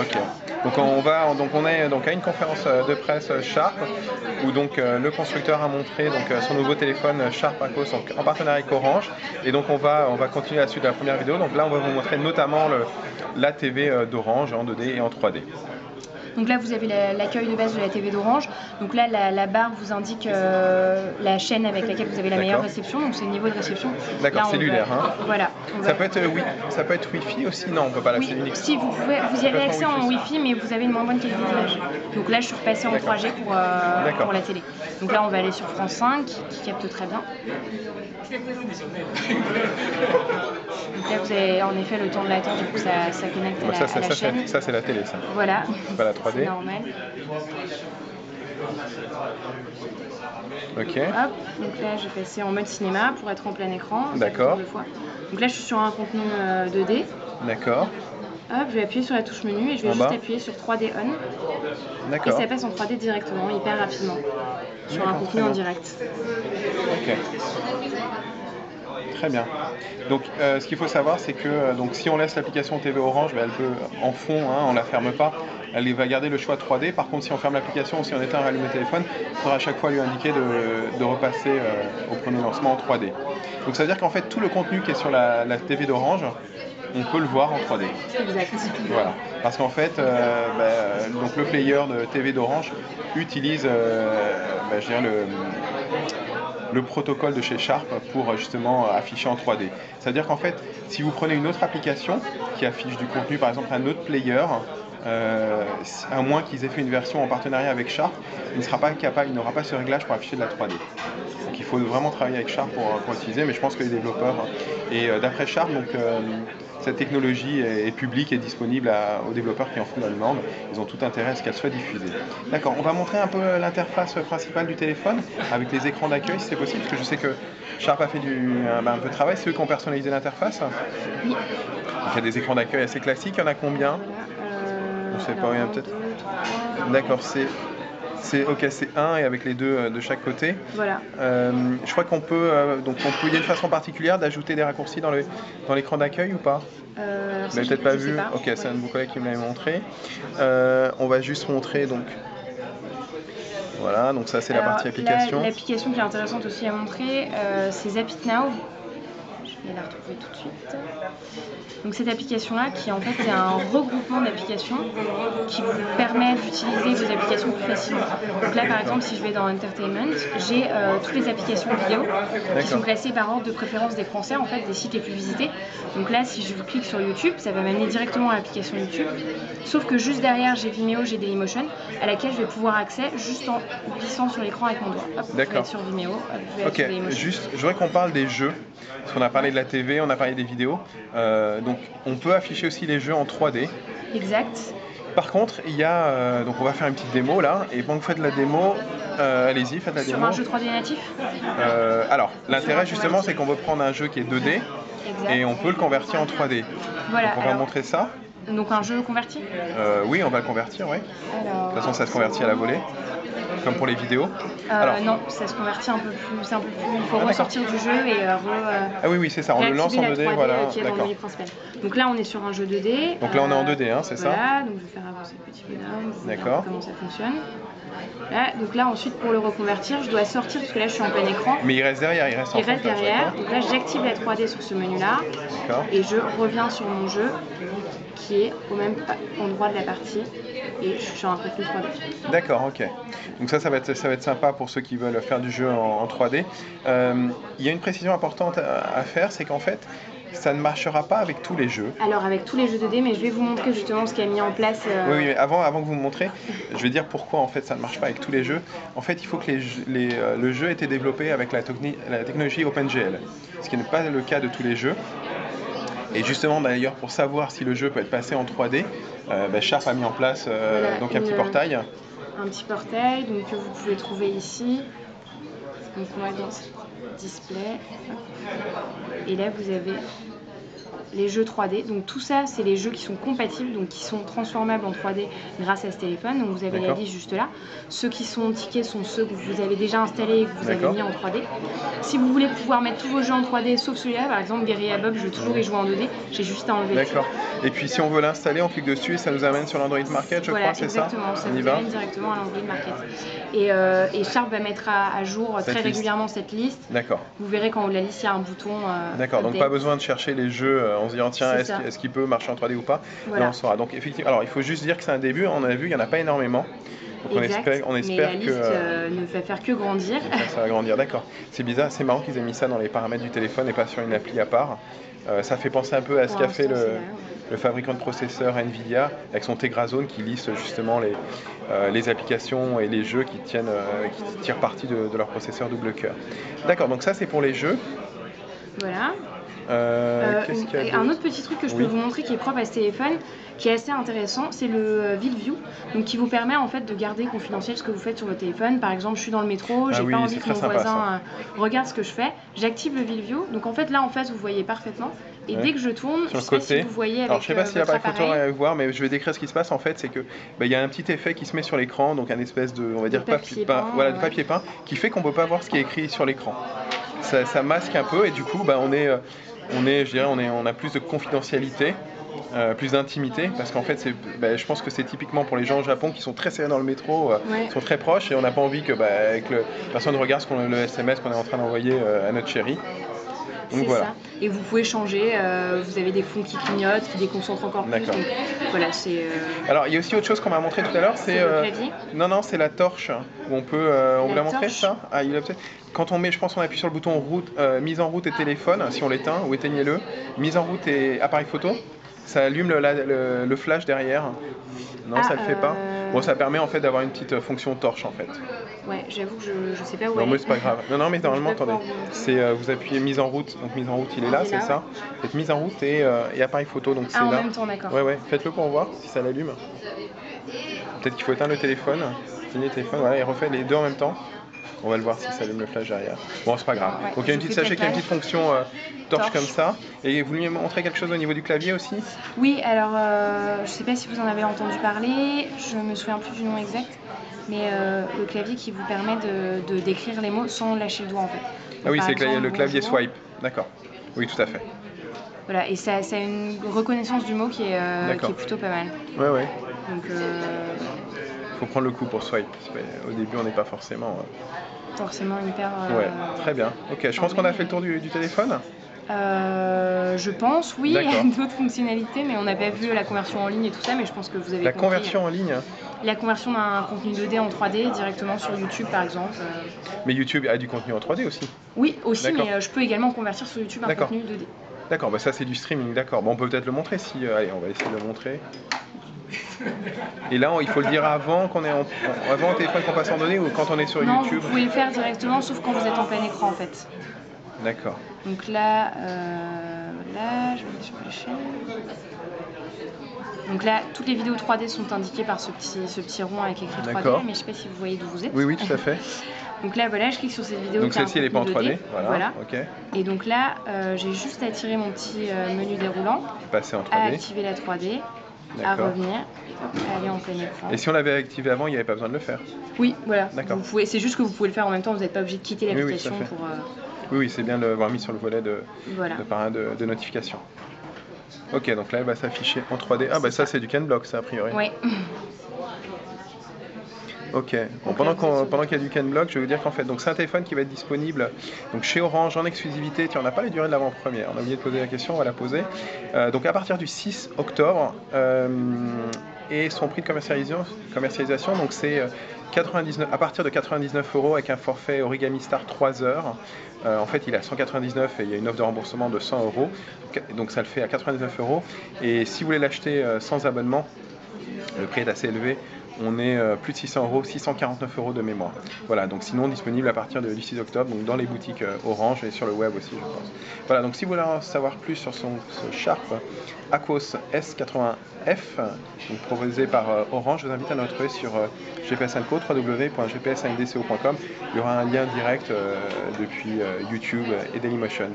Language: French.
Ok. Donc on est donc à une conférence de presse Sharp où donc le constructeur a montré donc son nouveau téléphone Sharp Aquos en partenariat avec Orange, et donc on va continuer la suite de la première vidéo. Donc là on va vous montrer notamment la TV d'Orange en 2D et en 3D. Donc là, vous avez l'accueil de base de la TV d'Orange. Donc là, la barre vous indique la chaîne avec laquelle vous avez la meilleure réception. Donc c'est le niveau de réception. D'accord, cellulaire. Hein. Voilà. Ça peut être Wi-Fi aussi? Non, on ne peut pas l'accéder uniquement. Si, vous y avez accès en Wi-Fi, mais vous avez une moins bonne qualité d'image. Donc là, je suis repassée en 3G pour la télé. Donc là, on va aller sur France 5, qui capte très bien. Donc là, vous avez en effet le temps de latence, du coup, ça connecte à la chaîne. Ça, c'est la télé, ça. Voilà. Pas la 3D. Normal. Ok. Hop, donc là, j'ai passé en mode cinéma pour être en plein écran. D'accord. Donc là, je suis sur un contenu 2D. D'accord. Hop, je vais appuyer sur la touche menu et je vais juste appuyer sur 3D on. D'accord. Et ça passe en 3D directement, hyper rapidement, sur un contenu en direct. Ok. Très bien. Donc ce qu'il faut savoir, c'est que donc, si on laisse l'application TV Orange, elle peut en fond, hein, on ne la ferme pas, elle va garder le choix 3D. Par contre, si on ferme l'application ou si on éteint et rallume le téléphone, il faudra à chaque fois lui indiquer de repasser au premier lancement en 3D. Donc ça veut dire qu'en fait tout le contenu qui est sur la TV d'Orange, on peut le voir en 3D. Exact. Voilà. Parce qu'en fait, donc le player de TV d'Orange utilise je dirais le protocole de chez Sharp pour justement afficher en 3D. C'est-à-dire qu'en fait, si vous prenez une autre application qui affiche du contenu, par exemple un autre player, à moins qu'ils aient fait une version en partenariat avec Sharp, il n'aura pas ce réglage pour afficher de la 3D. Donc il faut vraiment travailler avec Sharp pour utiliser, mais je pense que les développeurs, et d'après Sharp, donc, cette technologie est publique et disponible aux développeurs qui en font la demande. Ils ont tout intérêt à ce qu'elle soit diffusée. D'accord, on va montrer un peu l'interface principale du téléphone avec les écrans d'accueil si c'est possible, parce que je sais que Sharp a fait un peu de travail. C'est eux qui ont personnalisé l'interface. Oui. Donc il y a des écrans d'accueil assez classiques, il y en a combien? Je sais pas, peut-être. D'accord, c'est 1 et avec les deux de chaque côté. Voilà. Je crois qu'on peut, il y a une façon particulière d'ajouter des raccourcis dans l'écran d'accueil ou pas? Vous l'avez peut-être pas vu. Ok, c'est un de vos collègues qui me l'avait montré. On va juste montrer donc. Voilà, donc ça c'est la partie application. L'application qui est intéressante aussi à montrer, c'est Zapit Now. Je vais la retrouver tout de suite. Donc cette application-là, qui en fait est un regroupement d'applications qui vous permet d'utiliser vos applications plus facilement. Donc là par exemple, si je vais dans Entertainment, j'ai toutes les applications vidéo qui sont classées par ordre de préférence des Français, en fait, des sites les plus visités. Donc là, si je clique sur YouTube, ça va m'amener directement à l'application YouTube. Sauf que juste derrière, j'ai Vimeo, j'ai Dailymotion, à laquelle je vais pouvoir accéder juste en glissant sur l'écran avec mon doigt. Hop, je vais être sur Vimeo, je vais être sur Dailymotion. Juste, je voudrais qu'on parle des jeux, parce qu'on a parlé de la TV, on a parlé des vidéos. Donc on peut afficher aussi les jeux en 3D. Exact. Par contre, il y a donc on va faire une petite démo là, et pendant que vous faites la démo, allez-y, faites la démo. Sur un jeu 3D natif. Alors, l'intérêt justement, c'est qu'on veut prendre un jeu qui est 2D et on peut le convertir en 3D. Voilà. Donc on va montrer ça. Donc un jeu converti. Oui, on va le convertir, oui. De toute façon, ça se convertit à la volée, comme pour les vidéos. Non, ça se convertit un peu plus. Il faut ressortir du jeu et Ah oui, c'est ça. On le lance en 2D, voilà. D'accord. Donc là, on est sur un jeu 2D. Donc là, on est en 2D, hein, c'est ça. Voilà. Donc je vais faire avancer le petit bonhomme. D'accord. Comment ça fonctionne. Là, donc là, ensuite, pour le reconvertir, je dois sortir parce que là, je suis en plein écran. Mais il reste derrière, il reste derrière. Donc là, j'active la 3D sur ce menu-là. Et je reviens sur mon jeu qui est au même endroit de la partie. Et je suis sur un contenu 3D. D'accord, ok. Donc ça va être sympa pour ceux qui veulent faire du jeu en 3D. Il y a une précision importante à faire, c'est qu'en fait, ça ne marchera pas avec tous les jeux. Alors avec tous les jeux 2D, mais je vais vous montrer justement ce qui a mis en place. Oui, mais avant que vous me montrez, je vais dire pourquoi en fait ça ne marche pas avec tous les jeux. En fait, il faut que le jeu ait été développé avec la technologie OpenGL, ce qui n'est pas le cas de tous les jeux. Et justement d'ailleurs pour savoir si le jeu peut être passé en 3D, Sharp a mis en place donc un petit portail. Un petit portail donc, que vous pouvez trouver ici. Donc on va dans Display. Et là vous avez les jeux 3D. Donc tout ça, c'est les jeux qui sont compatibles, donc qui sont transformables en 3D grâce à ce téléphone. Donc vous avez la liste juste là. Ceux qui sont tickets sont ceux que vous avez déjà installés et que vous avez mis en 3D. Si vous voulez pouvoir mettre tous vos jeux en 3D, sauf celui-là, par exemple, Guerrilla Bob, je veux toujours y jouer en 2D, j'ai juste à enlever. D'accord. Et puis si on veut l'installer, on clique dessus et ça nous amène sur l'Android Market, je crois, c'est ça? Exactement, ça vous amène directement à l'Android Market. Et Sharp va mettre à jour très régulièrement cette liste. D'accord. Vous verrez qu'en haut de la liste, il y a un bouton. D'accord, donc pas besoin de chercher les jeux en se disant tiens, est-ce qu'il peut marcher en 3D ou pas. Là, on saura. Donc effectivement, alors il faut juste dire que c'est un début, on a vu, il n'y en a pas énormément. Donc on espère mais la liste ne va faire que grandir. Ça va grandir, d'accord. C'est bizarre, c'est marrant qu'ils aient mis ça dans les paramètres du téléphone et pas sur une appli à part. Ça fait penser un peu à ce qu'a fait le fabricant de processeurs Nvidia avec son Tegra Zone qui liste justement les applications et les jeux qui tirent parti de leur processeur double cœur. D'accord, donc ça c'est pour les jeux. Voilà. Qu'est-ce qu'il y a un autre petit truc que je peux vous montrer qui est propre à ce téléphone, qui est assez intéressant, c'est le VidView, donc qui vous permet en fait de garder confidentiel ce que vous faites sur votre téléphone. Par exemple, je suis dans le métro, j'ai pas envie que mon voisin regarde ce que je fais, j'active le VidView, donc en fait là en face vous voyez parfaitement. Et dès que je tourne, sur je sais pas si vous voyez avec. Alors, je sais pas s'il y a pas de photo à voir, mais je vais décrire ce qui se passe. En fait, c'est que il y a un petit effet qui se met sur l'écran, donc un espèce de, on va dire, papier peint, qui fait qu'on peut pas voir ce qui est écrit sur l'écran. Ça masque un peu, et du coup, on a plus de confidentialité. Plus d'intimité, parce qu'en fait je pense que c'est typiquement pour les gens au Japon qui sont très serrés dans le métro, sont très proches, et on n'a pas envie que personne regarde le SMS qu'on est en train d'envoyer à notre chérie. Donc voilà. Ça. Et vous pouvez changer, vous avez des fonds qui clignotent, qui déconcentrent encore plus. Donc, voilà, c'est. Alors il y a aussi autre chose qu'on m'a montré tout à l'heure, c'est le clavier. Non, c'est la torche où on peut. On vous l'a montré ça? Ah, il a peut-être. Quand on met, je pense, on appuie sur le bouton mise en route et téléphone, si on l'éteint, ou éteignez-le. Mise en route et appareil photo. Ça allume le flash derrière. Non, ça le fait pas. Bon, ça permet en fait d'avoir une petite fonction torche en fait. Ouais, j'avoue que je sais pas où elle est. Non, mais c'est pas grave. Non, mais normalement, attendez. C'est vous appuyez mise en route. Donc mise en route, il est là, c'est ça. Faites mise en route et appareil photo. Donc c'est là. En même temps, d'accord. Ouais. Faites-le pour voir si ça l'allume. Peut-être qu'il faut éteindre le téléphone. Éteindre le téléphone. Voilà, et refait les deux en même temps. On va le voir si ça allume le flash derrière. Bon, c'est pas grave. Donc sachez qu'il y a une petite fonction torche comme ça. Et vous lui montrez quelque chose au niveau du clavier aussi? Oui, alors je sais pas si vous en avez entendu parler, je me souviens plus du nom exact, mais le clavier qui vous permet de décrire les mots sans lâcher le doigt en fait. Donc, ah oui, c'est le clavier swipe, d'accord. Oui, tout à fait. Voilà, et ça a une reconnaissance du mot qui est plutôt pas mal. Ouais. Donc faut prendre le coup pour swipe. Au début, on n'est pas forcément hyper. Ouais, très bien. Ok, je pense qu'on a fait le tour du téléphone. Je pense, oui, il y a d'autres fonctionnalités, mais on n'a pas vu la conversion en ligne et tout ça, mais je pense que vous avez compris. La conversion en ligne? La conversion d'un contenu 2D en 3D directement sur YouTube, par exemple. Mais YouTube a du contenu en 3D aussi? Oui, aussi, mais je peux également convertir sur YouTube un contenu 2D. D'accord, ça c'est du streaming, d'accord. Bon, on peut peut-être le montrer si... allez, on va essayer de le montrer. Et là, il faut le dire avant avant au téléphone qu'on passe en données ou quand on est sur non, YouTube? Vous pouvez le faire directement, sauf quand vous êtes en plein écran en fait. D'accord. Donc là, je vais sur les chaînes. Donc là, toutes les vidéos 3D sont indiquées par ce petit rond avec écrit 3D, mais je ne sais pas si vous voyez d'où vous êtes. Oui, tout à fait. Donc là, voilà, je clique sur cette vidéo. Donc celle-ci, elle n'est pas en 3D. Voilà. Okay. Et donc là, j'ai juste à tirer mon petit menu déroulant, passer en 3D. À activer la 3D, à revenir, aller en plein écran. Et si on l'avait activé avant, il n'y avait pas besoin de le faire? Oui, voilà. D'accord. C'est juste que vous pouvez le faire en même temps, vous n'êtes pas obligé de quitter l'application pour... Oui, c'est bien de l'avoir mis sur le volet de notification. Ok, donc là, elle va s'afficher en 3D. Ah, ça, c'est du CanBlock, ça, a priori. Oui. Ok, bon, pendant qu'il y a du CanBlock, je vais vous dire qu'en fait, c'est un téléphone qui va être disponible donc, chez Orange en exclusivité. Tiens, on n'a pas les durées de l'avant-première, on a oublié de poser la question, on va la poser. Donc à partir du 6 octobre, et son prix de commercialisation, donc c'est à partir de 99 € avec un forfait Origami Star 3 heures. En fait, il est à 199 et il y a une offre de remboursement de 100 €, donc ça le fait à 99 €. Et si vous voulez l'acheter sans abonnement, le prix est assez élevé. On est plus de 600 €, 649 € de mémoire. Voilà, donc sinon disponible à partir du 6 octobre, donc dans les boutiques Orange et sur le web aussi, je pense. Voilà, donc si vous voulez en savoir plus sur ce Sharp Aquos S80F, donc proposé par Orange, je vous invite à nous retrouver sur GPS & Co, www.gps5dco.com. Il y aura un lien direct depuis YouTube et Dailymotion.